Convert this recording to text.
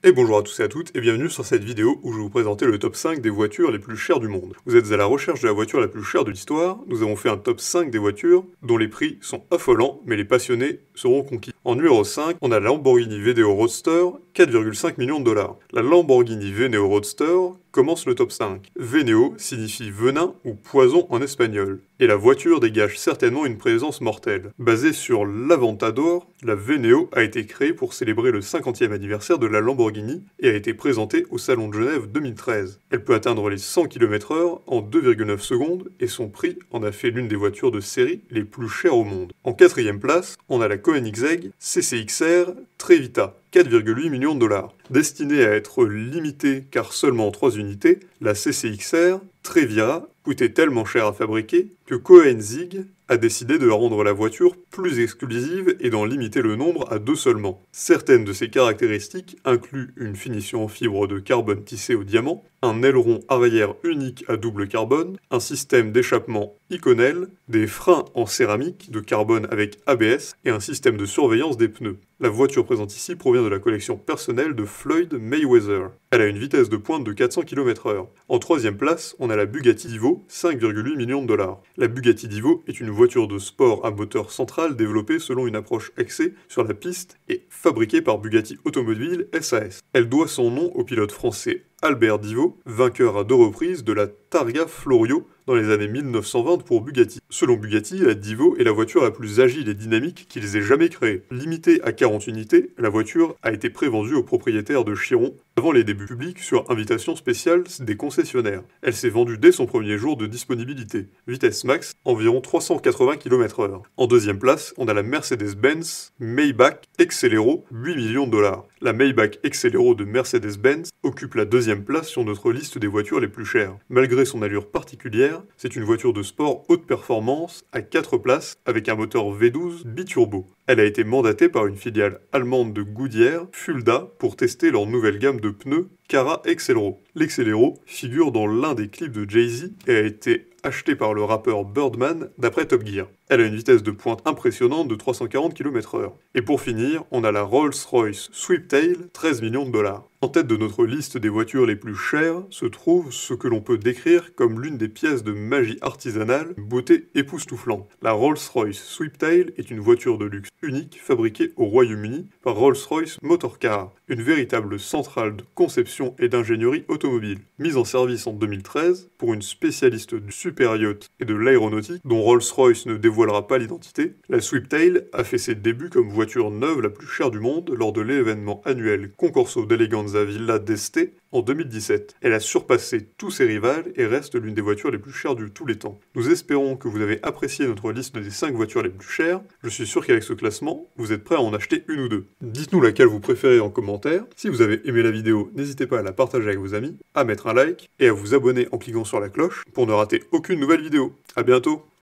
Et bonjour à tous et à toutes, et bienvenue sur cette vidéo où je vais vous présenter le top 5 des voitures les plus chères du monde. Vous êtes à la recherche de la voiture la plus chère de l'histoire, nous avons fait un top 5 des voitures dont les prix sont affolants, mais les passionnés seront conquis. En numéro 5, on a la Lamborghini Veneo Roadster, 4,5 millions de dollars. La Lamborghini Veneo Roadster commence le top 5. Veneo signifie venin ou poison en espagnol, et la voiture dégage certainement une présence mortelle. Basée sur l'Aventador, la Veneo a été créée pour célébrer le 50e anniversaire de la Lamborghini et a été présentée au Salon de Genève 2013. Elle peut atteindre les 100 km/h en 2,9 secondes et son prix en a fait l'une des voitures de série les plus chères au monde. En quatrième place, on a la Koenigsegg CCXR Trevita, 4,8 millions de dollars. Destinée à être limitée car seulement en 3 unités, la CCXR Trevira coûtait tellement cher à fabriquer que Koenigsegg a décidé de rendre la voiture plus exclusive et d'en limiter le nombre à 2 seulement. Certaines de ses caractéristiques incluent une finition en fibre de carbone tissée au diamant, un aileron arrière unique à double carbone, un système d'échappement Iconel, des freins en céramique de carbone avec ABS et un système de surveillance des pneus. La voiture présente ici provient de la collection personnelle de Floyd Mayweather. Elle a une vitesse de pointe de 400 km/h. En troisième place, on a la Bugatti Divo, 5,8 millions de dollars. La Bugatti Divo est une voiture de sport à moteur central développée selon une approche axée sur la piste et fabriquée par Bugatti Automobile SAS. Elle doit son nom au pilote français Albert Divo, vainqueur à 2 reprises de la Targa Florio dans les années 1920 pour Bugatti. Selon Bugatti, la Divo est la voiture la plus agile et dynamique qu'ils aient jamais créée. Limitée à 40 unités, la voiture a été prévendue aux propriétaires de Chiron avant les débuts publics sur invitation spéciale des concessionnaires. Elle s'est vendue dès son premier jour de disponibilité. Vitesse max, environ 380 km/h. En deuxième place, on a la Mercedes-Benz Maybach Exelero, 8 millions de dollars. La Maybach Exelero de Mercedes-Benz occupe la deuxième place sur notre liste des voitures les plus chères. Malgré son allure particulière, c'est une voiture de sport haute performance à 4 places avec un moteur V12 biturbo. Elle a été mandatée par une filiale allemande de Goodyear, Fulda, pour tester leur nouvelle gamme de pneus Cara Exelero. L'Exelero figure dans l'un des clips de Jay-Z et a été achetée par le rappeur Birdman d'après Top Gear. Elle a une vitesse de pointe impressionnante de 340 km/h. Et pour finir, on a la Rolls-Royce Sweeptail, 13 millions de dollars. En tête de notre liste des voitures les plus chères se trouve ce que l'on peut décrire comme l'une des pièces de magie artisanale, beauté époustouflante. La Rolls-Royce Sweeptail est une voiture de luxe unique fabriquée au Royaume-Uni par Rolls-Royce Motor Car, une véritable centrale de conception et d'ingénierie automobile. Mise en service en 2013 pour une spécialiste du super yacht et de l'aéronautique dont Rolls-Royce ne dévoilera pas l'identité, la Sweeptail a fait ses débuts comme voiture neuve la plus chère du monde lors de l'événement annuel Concorso d'Eleganza Villa d'Este en 2017. Elle a surpassé tous ses rivales et reste l'une des voitures les plus chères de tous les temps. Nous espérons que vous avez apprécié notre liste des 5 voitures les plus chères. Je suis sûr qu'avec ce classement, vous êtes prêts à en acheter une ou deux. Dites-nous laquelle vous préférez en commentaire. Si vous avez aimé la vidéo, n'hésitez pas à la partager avec vos amis, à mettre un like et à vous abonner en cliquant sur la cloche pour ne rater aucune nouvelle vidéo. À bientôt!